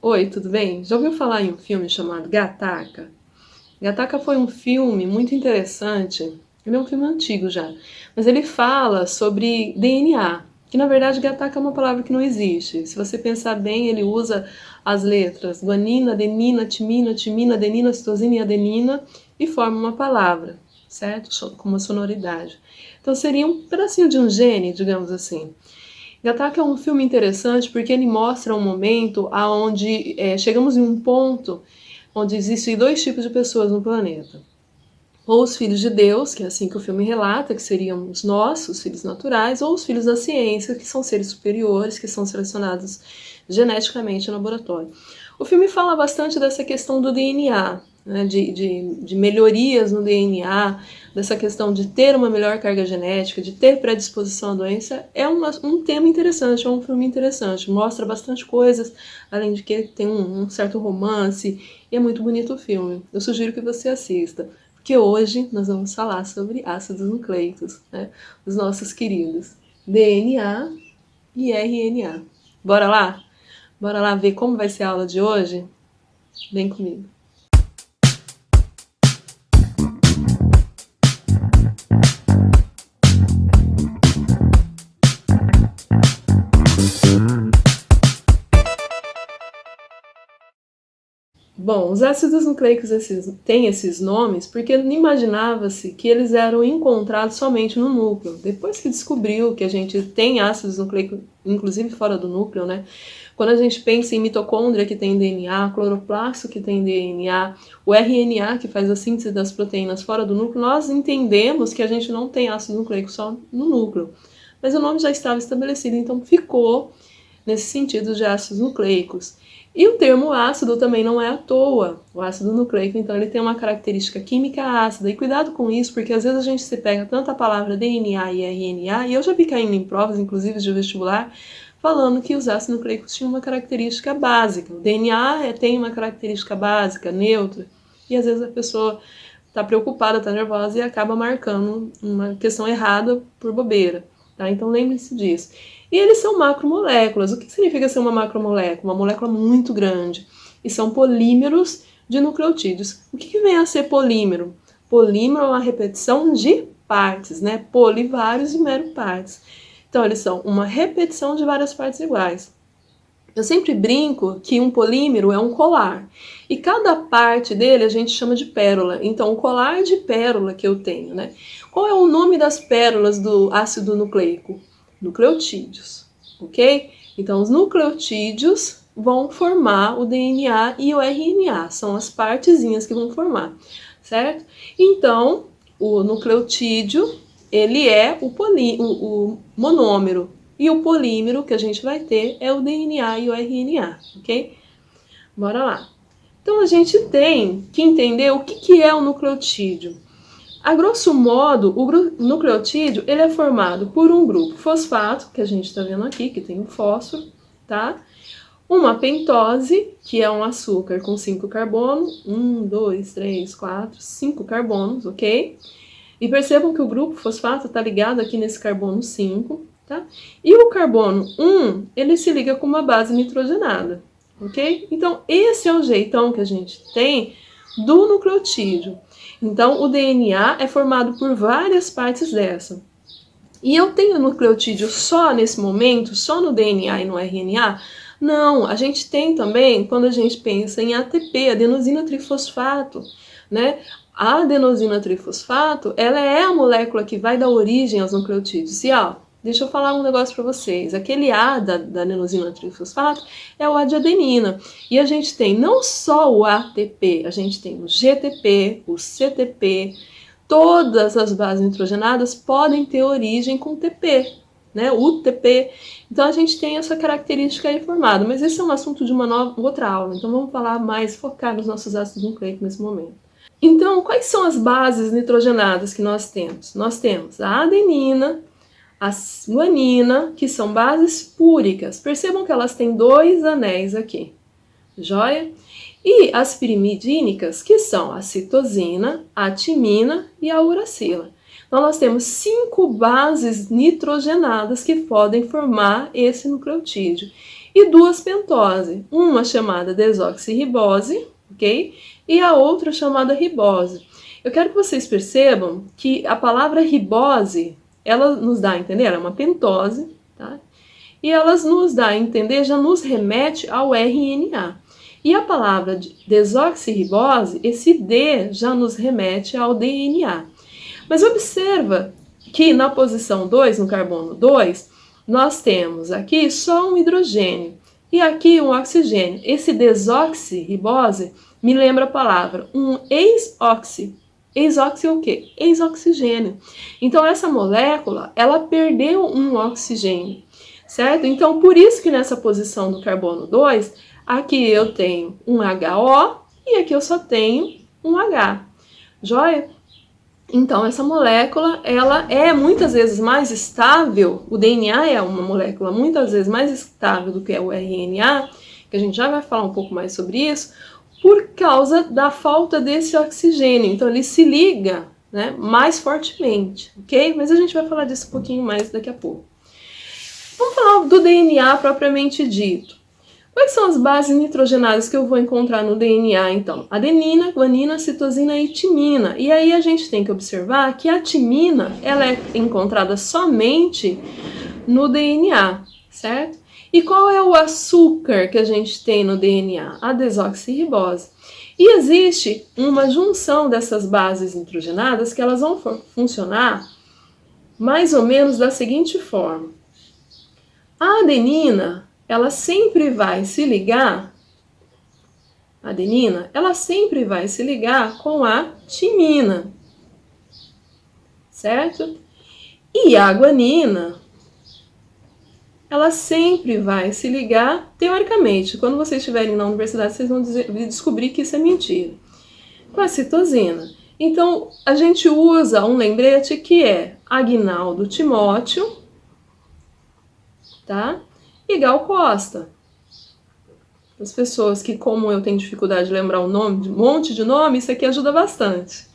Oi, tudo bem? Já ouviu falar em um filme chamado Gattaca? Gattaca foi um filme muito interessante. Ele é um filme antigo já, mas ele fala sobre DNA, que na verdade Gattaca é uma palavra que não existe. Se você pensar bem, ele usa as letras guanina, adenina, timina, timina, adenina, citosina e adenina e forma uma palavra, certo? Com uma sonoridade. Então seria um pedacinho de um gene, digamos assim. Gattaca é um filme interessante porque ele mostra um momento onde chegamos em um ponto onde existem dois tipos de pessoas no planeta. Ou os filhos de Deus, que é assim que o filme relata, que seriam os nossos filhos naturais, ou os filhos da ciência, que são seres superiores, que são selecionados geneticamente no laboratório. O filme fala bastante dessa questão do DNA, né, de melhorias no DNA, dessa questão de ter uma melhor carga genética, de ter predisposição à doença. É um tema interessante, é um filme interessante, mostra bastante coisas, além de que tem um certo romance, e é muito bonito o filme. Eu sugiro que você assista, porque hoje nós vamos falar sobre ácidos nucleicos, né, os nossos queridos DNA e RNA. Bora lá? Bora lá ver como vai ser a aula de hoje? Vem comigo. Bom, os ácidos nucleicos têm esses nomes porque imaginava-se que eles eram encontrados somente no núcleo. Depois que descobriu que a gente tem ácidos nucleicos, inclusive fora do núcleo, né? Quando a gente pensa em mitocôndria que tem DNA, cloroplasto que tem DNA, o RNA que faz a síntese das proteínas fora do núcleo, nós entendemos que a gente não tem ácido nucleico só no núcleo. Mas o nome já estava estabelecido, então ficou nesse sentido de ácidos nucleicos. E o termo ácido também não é à toa. O ácido nucleico, então, ele tem uma característica química ácida. E cuidado com isso, porque às vezes a gente se pega tanto a palavra DNA e RNA, e eu já vi caindo em provas, inclusive de vestibular, falando que os ácidos nucleicos tinham uma característica básica. O DNA tem uma característica básica, neutra, e às vezes a pessoa está preocupada, está nervosa e acaba marcando uma questão errada por bobeira. Tá? Então lembre-se disso. E eles são macromoléculas. O que significa ser uma macromolécula? Uma molécula muito grande. E são polímeros de nucleotídeos. O que vem a ser polímero? Polímero é uma repetição de partes, né? Poli, vários, e mero, partes. Então, eles são uma repetição de várias partes iguais. Eu sempre brinco que um polímero é um colar. E cada parte dele a gente chama de pérola. Então, o colar de pérola que eu tenho, né? Qual é o nome das pérolas do ácido nucleico? Nucleotídeos, ok? Então, os nucleotídeos vão formar o DNA e o RNA, são as partezinhas que vão formar, certo? Então, o nucleotídeo, ele é o monômero, e o polímero que a gente vai ter é o DNA e o RNA, ok? Bora lá. Então, a gente tem que entender o que é o nucleotídeo. A grosso modo, o nucleotídeo ele é formado por um grupo fosfato, que a gente está vendo aqui, que tem um fósforo, tá? Uma pentose, que é um açúcar com 5 carbonos, 1, 2, 3, 4, 5 carbonos, ok? E percebam que o grupo fosfato está ligado aqui nesse carbono 5, tá? E o carbono 1, ele se liga com uma base nitrogenada, ok? Então, esse é o jeitão que a gente tem do nucleotídeo. Então, o DNA é formado por várias partes dessa. E eu tenho nucleotídeo só nesse momento, só no DNA e no RNA? Não, a gente tem também quando a gente pensa em ATP, adenosina trifosfato, né? A adenosina trifosfato, ela é a molécula que vai dar origem aos nucleotídeos. E ó, deixa eu falar um negócio para vocês. Aquele A da adenosina trifosfato é o A de adenina. E a gente tem não só o ATP, a gente tem o GTP, o CTP. Todas as bases nitrogenadas podem ter origem com TP, né? UTP. Então a gente tem essa característica aí formada. Mas esse é um assunto de uma outra aula. Então vamos falar mais, focar nos nossos ácidos nucleicos nesse momento. Então, quais são as bases nitrogenadas que nós temos? Nós temos a adenina, a guanina, que são bases púricas. Percebam que elas têm 2 anéis aqui, joia? E as pirimidínicas, que são a citosina, a timina e a uracila. Então, nós temos 5 bases nitrogenadas que podem formar esse nucleotídeo. e duas pentose, uma chamada desoxirribose, ok? E a outra chamada ribose. Eu quero que vocês percebam que a palavra ribose, ela nos dá a entender, ela é uma pentose, tá? E ela nos dá a entender, já nos remete ao RNA. E a palavra desoxirribose, esse D já nos remete ao DNA. Mas observa que na posição 2, no carbono 2, nós temos aqui só um hidrogênio e aqui um oxigênio. Esse desoxirribose me lembra a palavra um ex-oxi. Ex-oxi é o quê? Ex-oxigênio. Então essa molécula, ela perdeu um oxigênio, certo? Então por isso que nessa posição do carbono 2, aqui eu tenho um HO e aqui eu só tenho um H. Joia? Então essa molécula, ela é muitas vezes mais estável, o DNA é uma molécula muitas vezes mais estável do que o RNA, que a gente já vai falar um pouco mais sobre isso, por causa da falta desse oxigênio. Então ele se liga, né, mais fortemente, ok? Mas a gente vai falar disso um pouquinho mais daqui a pouco. Vamos falar do DNA propriamente dito. Quais são as bases nitrogenadas que eu vou encontrar no DNA, então? Adenina, guanina, citosina e timina. E aí a gente tem que observar que a timina, ela é encontrada somente no DNA, certo? E qual é o açúcar que a gente tem no DNA? A desoxirribose. E existe uma junção dessas bases nitrogenadas que elas vão funcionar mais ou menos da seguinte forma. A adenina, ela sempre vai se ligar, a adenina, ela sempre vai se ligar com a timina, certo? E a guanina, ela sempre vai se ligar, teoricamente, quando vocês estiverem na universidade, vocês vão descobrir que isso é mentira, com a citosina. Então, a gente usa um lembrete que é Aguinaldo Timóteo, tá? E Gal Costa. As pessoas que, como eu, tenho dificuldade de lembrar o nome, um monte de nome, isso aqui ajuda bastante,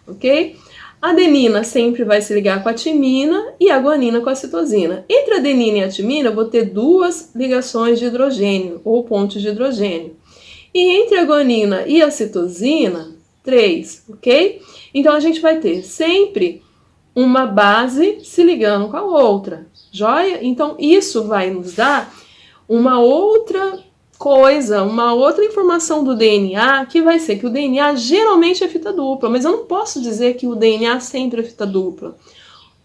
ok? A adenina sempre vai se ligar com a timina e a guanina com a citosina. Entre a adenina e a timina, eu vou ter duas ligações de hidrogênio, ou pontos de hidrogênio. E entre a guanina e a citosina, 3, ok? Então, a gente vai ter sempre uma base se ligando com a outra, joia? Então, isso vai nos dar uma outra coisa, uma outra informação do DNA, que vai ser que o DNA geralmente é fita dupla, mas eu não posso dizer que o DNA sempre é fita dupla.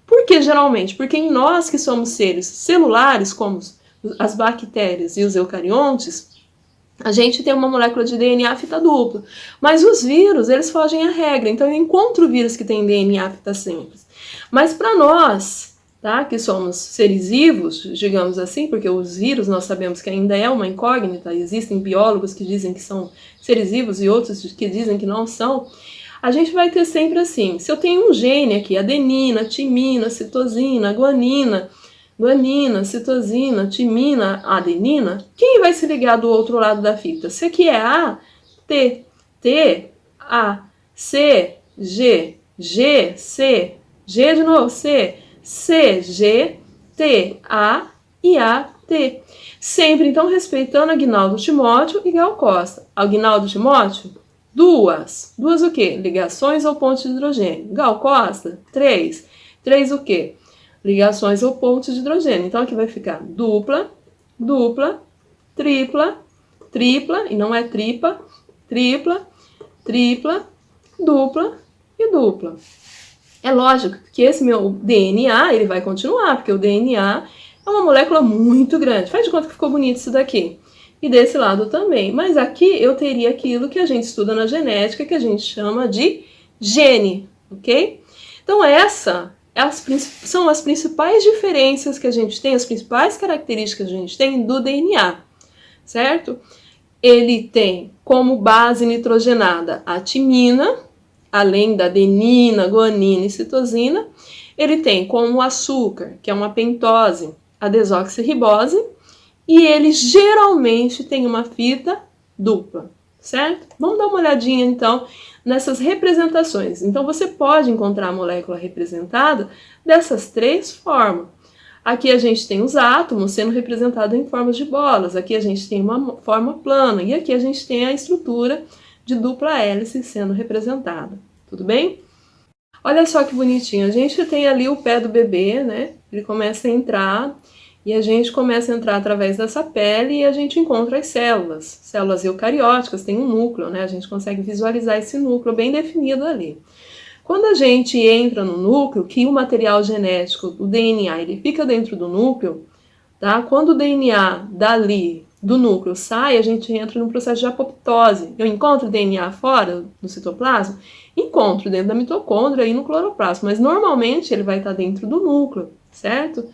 Por que geralmente? Porque em nós que somos seres celulares, como as bactérias e os eucariontes, a gente tem uma molécula de DNA fita dupla. Mas os vírus, eles fogem à regra. Então eu encontro vírus que tem DNA fita simples. Mas para nós, tá, que somos seres vivos, digamos assim, porque os vírus nós sabemos que ainda é uma incógnita, existem biólogos que dizem que são seres vivos e outros que dizem que não são, a gente vai ter sempre assim, se eu tenho um gene aqui, adenina, timina, citosina, guanina, citosina, timina, adenina, quem vai se ligar do outro lado da fita? Se aqui é A, T, T, A, C, G, G, C, G de novo, C, C, G, T, A e A, T. Sempre, então, respeitando Aguinaldo Timóteo e Gal Costa. Aguinaldo Timóteo, duas. Duas o quê? Ligações ou pontos de hidrogênio. Gal Costa, 3. 3 o quê? Ligações ou pontos de hidrogênio. Então, aqui vai ficar dupla, dupla, tripla, tripla, e não é tripa, tripla, tripla, dupla e dupla. É lógico que esse meu DNA, ele vai continuar, porque o DNA é uma molécula muito grande. Faz de conta que ficou bonito isso daqui. E desse lado também. Mas aqui eu teria aquilo que a gente estuda na genética, que a gente chama de gene, ok? Então são as principais diferenças que a gente tem, as principais características que a gente tem do DNA, certo? Ele tem como base nitrogenada a timina, além da adenina, guanina e citosina. Ele tem como açúcar, que é uma pentose, a desoxirribose, e ele geralmente tem uma fita dupla, certo? Vamos dar uma olhadinha então nessas representações. Então você pode encontrar a molécula representada dessas três formas. Aqui a gente tem os átomos sendo representados em formas de bolas, aqui a gente tem uma forma plana, e aqui a gente tem a estrutura de dupla hélice sendo representada. Tudo bem? Olha só que bonitinho, a gente tem ali o pé do bebê, né? Ele começa a entrar, e a gente começa a entrar através dessa pele e a gente encontra as células. Células eucarióticas, tem um núcleo, né? A gente consegue visualizar esse núcleo bem definido ali. Quando a gente entra no núcleo, que o material genético, o DNA, ele fica dentro do núcleo, tá? Quando o DNA dali, do núcleo, sai, a gente entra num processo de apoptose. Eu encontro DNA fora do citoplasma? Encontro dentro da mitocôndria e no cloroplasma, mas normalmente ele vai estar dentro do núcleo, certo?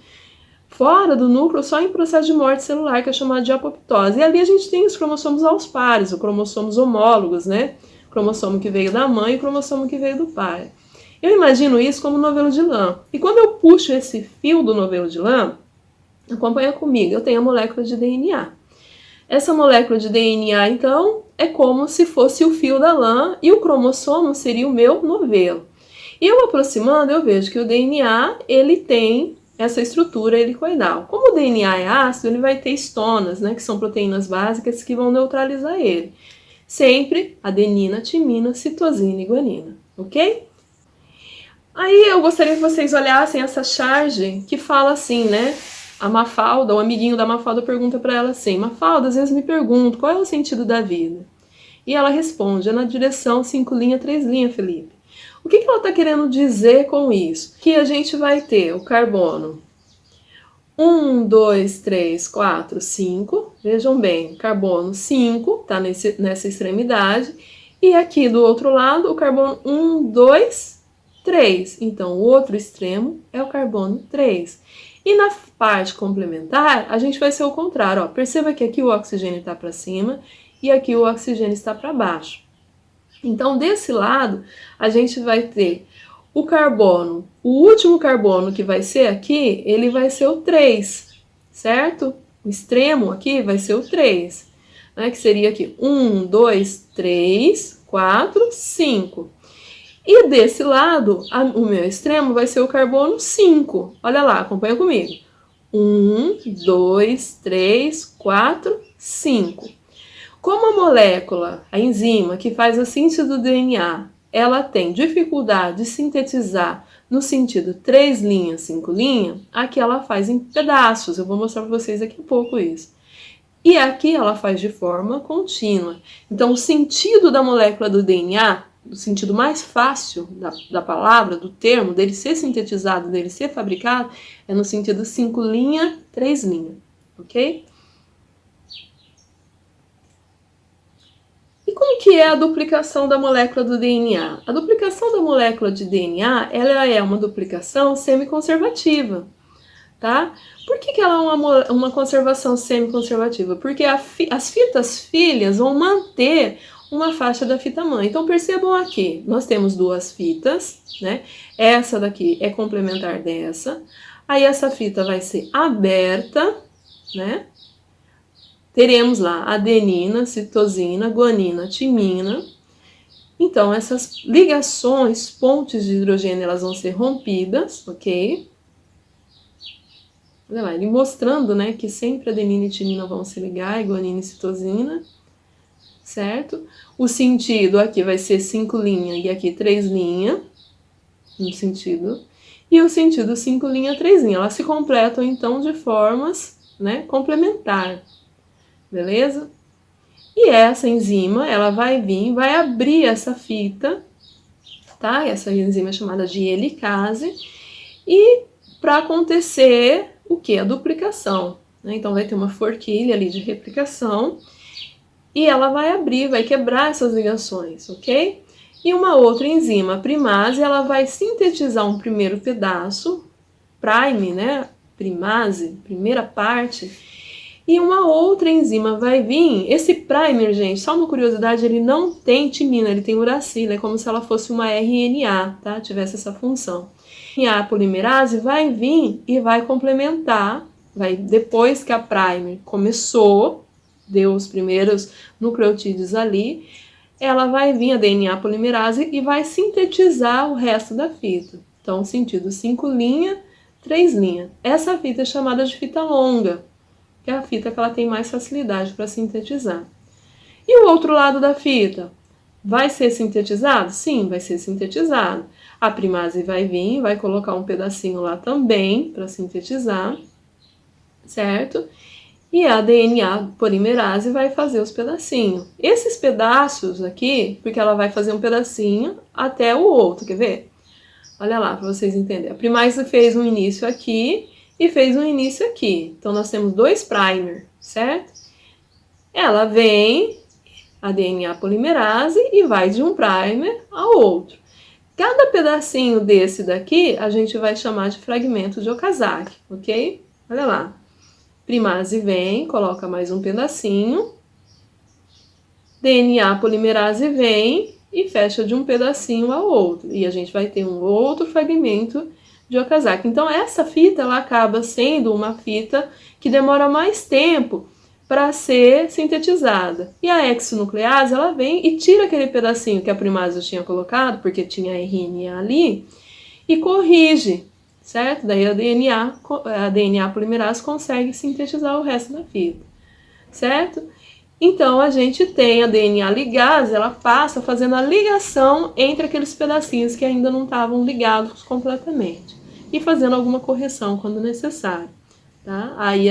Fora do núcleo, só em processo de morte celular, que é chamado de apoptose. E ali a gente tem os cromossomos aos pares, os cromossomos homólogos, né? O cromossomo que veio da mãe e o cromossomo que veio do pai. Eu imagino isso como um novelo de lã. E quando eu puxo esse fio do novelo de lã, acompanha comigo, eu tenho a molécula de DNA. Essa molécula de DNA, então, é como se fosse o fio da lã e o cromossomo seria o meu novelo. E eu aproximando, eu vejo que o DNA, ele tem essa estrutura helicoidal. Como o DNA é ácido, ele vai ter estonas, né, que são proteínas básicas que vão neutralizar ele. Sempre adenina, timina, citosina e guanina, ok? Aí eu gostaria que vocês olhassem essa charge que fala assim, né? A Mafalda, o amiguinho da Mafalda pergunta para ela assim: Mafalda, às vezes me pergunto, qual é o sentido da vida? E ela responde, é na direção 5 linha, 3 linha, Felipe. O que ela está querendo dizer com isso? Que a gente vai ter o carbono 1, 2, 3, 4, 5. Vejam bem, carbono 5 está nessa extremidade. E aqui do outro lado, o carbono 1, 2, 3. Então, o outro extremo é o carbono 3. E na parte complementar, a gente vai ser o contrário. Ó. Perceba que aqui o oxigênio está para cima e aqui o oxigênio está para baixo. Então, desse lado, a gente vai ter o carbono, o último carbono que vai ser aqui, ele vai ser o 3, certo? O extremo aqui vai ser o 3, né? Que seria aqui 1, 2, 3, 4, 5. E desse lado, o meu extremo vai ser o carbono 5. Olha lá, acompanha comigo. 1, 2, 3, 4, 5. Como a molécula, a enzima que faz a síntese do DNA, ela tem dificuldade de sintetizar no sentido 3 linhas, 5 linhas, aqui ela faz em pedaços. Eu vou mostrar para vocês daqui a pouco isso. E aqui ela faz de forma contínua. Então, o sentido da molécula do DNA, o sentido mais fácil da palavra, do termo, dele ser sintetizado, dele ser fabricado, é no sentido 5 linha, 3 linha, ok? E como que é a duplicação da molécula do DNA? A duplicação da molécula de DNA, ela é uma duplicação semiconservativa, tá? Por que ela é uma conservação semiconservativa? Porque as fitas filhas vão manter uma faixa da fita mãe. Então percebam aqui, nós temos duas fitas, né? Essa daqui é complementar dessa. Aí essa fita vai ser aberta, né? Teremos lá adenina, citosina, guanina, timina. Então, essas ligações, pontes de hidrogênio, elas vão ser rompidas, ok? Olha lá, ele mostrando, né, que sempre adenina e timina vão se ligar, e guanina e citosina, certo? O sentido aqui vai ser 5 linha e aqui 3 linha, no sentido. E o sentido 5 linha, 3 linha. Elas se completam, então, de formas, né, complementares. Beleza? E essa enzima, ela vai vir, vai abrir essa fita, tá? Essa enzima é chamada de helicase. E para acontecer o que? A duplicação, né? Então vai ter uma forquilha ali de replicação e ela vai abrir, vai quebrar essas ligações, ok? E uma outra enzima, a primase, ela vai sintetizar um primeiro pedaço, prime, né? Primase, primeira parte. E uma outra enzima vai vir, esse primer, gente, só uma curiosidade, ele não tem timina, ele tem uracila, é como se ela fosse uma RNA, tá? Tivesse essa função. A polimerase vai vir e vai complementar, depois que a primer começou, deu os primeiros nucleotídeos ali, ela vai vir, a DNA polimerase, e vai sintetizar o resto da fita. Então, sentido 5 linha, 3 linhas. Essa fita é chamada de fita longa, que é a fita que ela tem mais facilidade para sintetizar. E o outro lado da fita? Vai ser sintetizado? Sim, vai ser sintetizado. A primase vai vir, vai colocar um pedacinho lá também para sintetizar, certo? E a DNA polimerase vai fazer os pedacinhos. Esses pedaços aqui, porque ela vai fazer um pedacinho até o outro, quer ver? Olha lá, para vocês entenderem. A primase fez um início aqui e fez um início aqui. Então, nós temos 2 primer, certo? Ela vem, a DNA polimerase, e vai de um primer ao outro. Cada pedacinho desse daqui, a gente vai chamar de fragmento de Okazaki, ok? Olha lá. Primase vem, coloca mais um pedacinho. DNA polimerase vem e fecha de um pedacinho ao outro. E a gente vai ter um outro fragmento de Okazaki. Então, essa fita, ela acaba sendo uma fita que demora mais tempo para ser sintetizada. E a exonuclease, ela vem e tira aquele pedacinho que a primase tinha colocado, porque tinha RNA ali, e corrige, certo? Daí a DNA polimerase consegue sintetizar o resto da fita, certo? Então, a gente tem a DNA ligase, ela passa fazendo a ligação entre aqueles pedacinhos que ainda não estavam ligados completamente e fazendo alguma correção quando necessário. Tá? Aí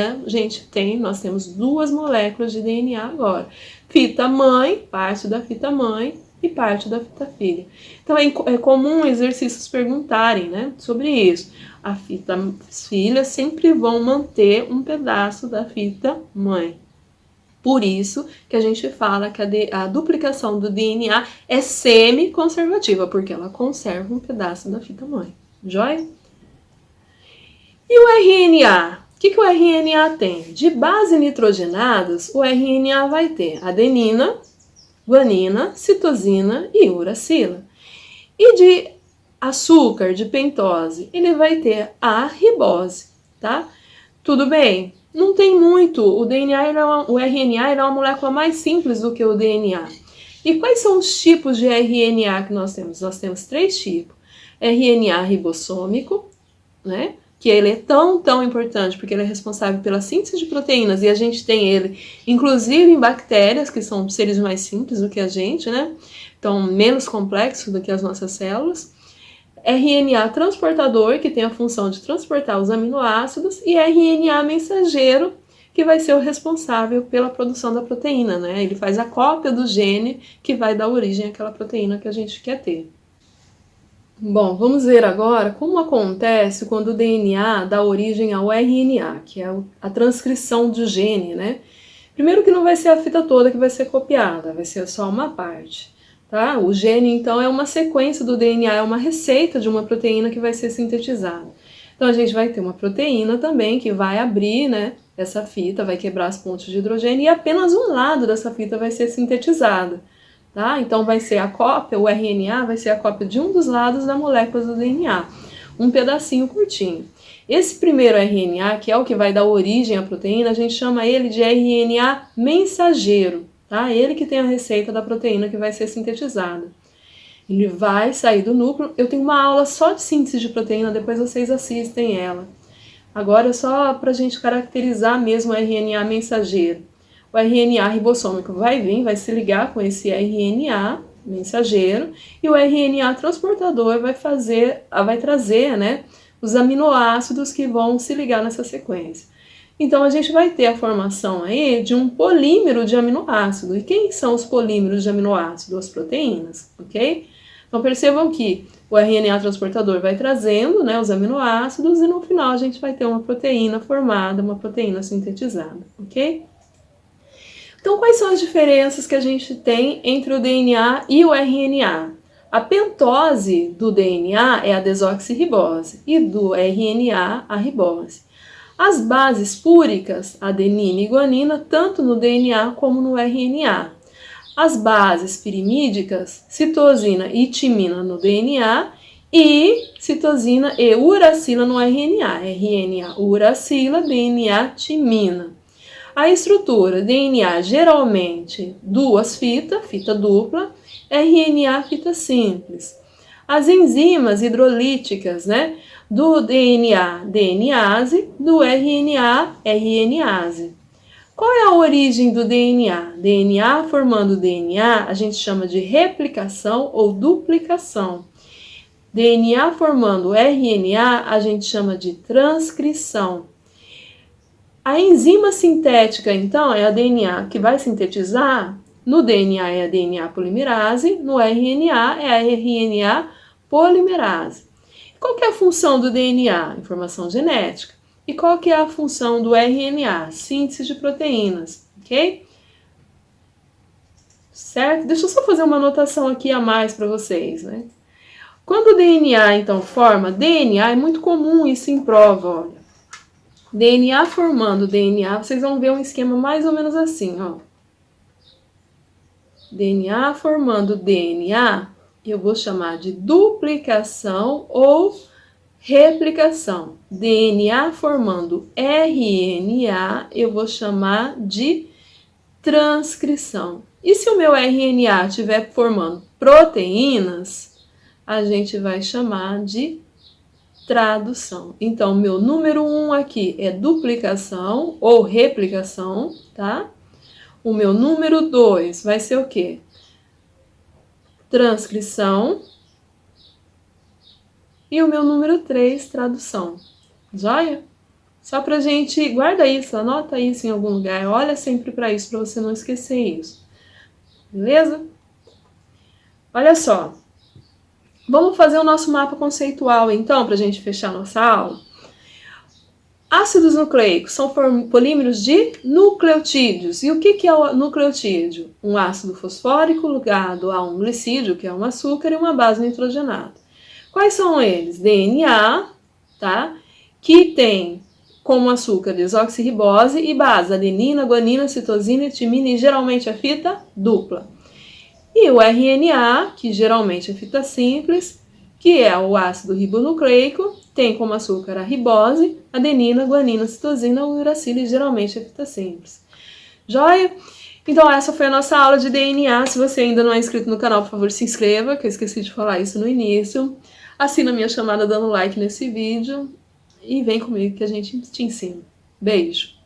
nós temos 2 moléculas de DNA agora. Fita mãe, parte da fita mãe e parte da fita filha. Então é comum exercícios perguntarem, né, sobre isso. A fita filha sempre vão manter um pedaço da fita mãe. Por isso que a gente fala que a duplicação do DNA é semi-conservativa, porque ela conserva um pedaço da fita mãe. Joia? E o RNA? O que o RNA tem? De base nitrogenadas, o RNA vai ter adenina, guanina, citosina e uracila. E de açúcar, de pentose, ele vai ter a ribose, tá? Tudo bem? Não tem muito. O RNA é uma molécula mais simples do que o DNA. E quais são os tipos de RNA que nós temos? Nós temos 3 tipos. RNA ribossômico, né? Que ele é tão importante porque ele é responsável pela síntese de proteínas e a gente tem ele, inclusive em bactérias, que são seres mais simples do que a gente, né? Então, menos complexos do que as nossas células. RNA transportador, que tem a função de transportar os aminoácidos, e RNA mensageiro, que vai ser o responsável pela produção da proteína, né? Ele faz a cópia do gene que vai dar origem àquela proteína que a gente quer ter. Bom, vamos ver agora como acontece quando o DNA dá origem ao RNA, que é a transcrição do gene, né? Primeiro que não vai ser a fita toda que vai ser copiada, vai ser só uma parte, tá? O gene, então, é uma sequência do DNA, é uma receita de uma proteína que vai ser sintetizada. Então, a gente vai ter uma proteína também que vai abrir, né, essa fita, vai quebrar as pontes de hidrogênio e apenas um lado dessa fita vai ser sintetizada. Tá? Então vai ser a cópia, o RNA vai ser a cópia de um dos lados da molécula do DNA, um pedacinho curtinho. Esse primeiro RNA, que é o que vai dar origem à proteína, a gente chama ele de RNA mensageiro, tá? Ele que tem a receita da proteína que vai ser sintetizada. Ele vai sair do núcleo. Eu tenho uma aula só de síntese de proteína, depois vocês assistem ela. Agora é só para a gente caracterizar mesmo o RNA mensageiro. O RNA ribossômico vai vir, vai se ligar com esse RNA mensageiro e o RNA transportador vai trazer, né, os aminoácidos que vão se ligar nessa sequência. Então a gente vai ter a formação aí de um polímero de aminoácido. E quem são os polímeros de aminoácido? As proteínas, ok? Então percebam que o RNA transportador vai trazendo, né, os aminoácidos e no final a gente vai ter uma proteína formada, uma proteína sintetizada, ok? Então, quais são as diferenças que a gente tem entre o DNA e o RNA? A pentose do DNA é a desoxirribose e do RNA a ribose. As bases púricas, adenina e guanina, tanto no DNA como no RNA. As bases pirimídicas, citosina e timina no DNA e citosina e uracila no RNA. RNA uracila, DNA timina. A estrutura DNA geralmente 2 fitas, fita dupla, RNA fita simples. As enzimas hidrolíticas, né? Do DNA, DNase, do RNA, RNase. Qual é a origem do DNA? DNA formando DNA, a gente chama de replicação ou duplicação. DNA formando RNA, a gente chama de transcrição. A enzima sintética, então, é a DNA que vai sintetizar. No DNA é a DNA polimerase, no RNA é a RNA polimerase. Qual que é a função do DNA? Informação genética. E qual que é a função do RNA? Síntese de proteínas, ok? Certo? Deixa eu só fazer uma anotação aqui a mais para vocês, né? Quando o DNA, então, forma DNA, é muito comum isso em prova, olha. DNA formando DNA, vocês vão ver um esquema mais ou menos assim, ó. DNA formando DNA, eu vou chamar de duplicação ou replicação. DNA formando RNA, eu vou chamar de transcrição. E se o meu RNA estiver formando proteínas, a gente vai chamar de tradução. Então, meu número 1 aqui é duplicação ou replicação, tá? O meu número 2 vai ser o quê? Transcrição. E o meu número 3, tradução. Joia? Só pra gente, guarda isso, anota isso em algum lugar, olha sempre para isso, para você não esquecer isso. Beleza? Olha só. Vamos fazer o nosso mapa conceitual, então, pra gente fechar nossa aula. Ácidos nucleicos são polímeros de nucleotídeos. E o que é o nucleotídeo? Um ácido fosfórico ligado a um glicídio, que é um açúcar, e uma base nitrogenada. Quais são eles? DNA, tá? Que tem como açúcar desoxirribose e base adenina, guanina, citosina e timina, e geralmente é fita dupla. E o RNA, que geralmente é fita simples, que é o ácido ribonucleico, tem como açúcar a ribose, adenina, guanina, citosina, o uracilo, e geralmente é fita simples. Joia? Então essa foi a nossa aula de DNA. Se você ainda não é inscrito no canal, por favor, se inscreva, que eu esqueci de falar isso no início. Assina a minha chamada dando like nesse vídeo e vem comigo que a gente te ensina. Beijo!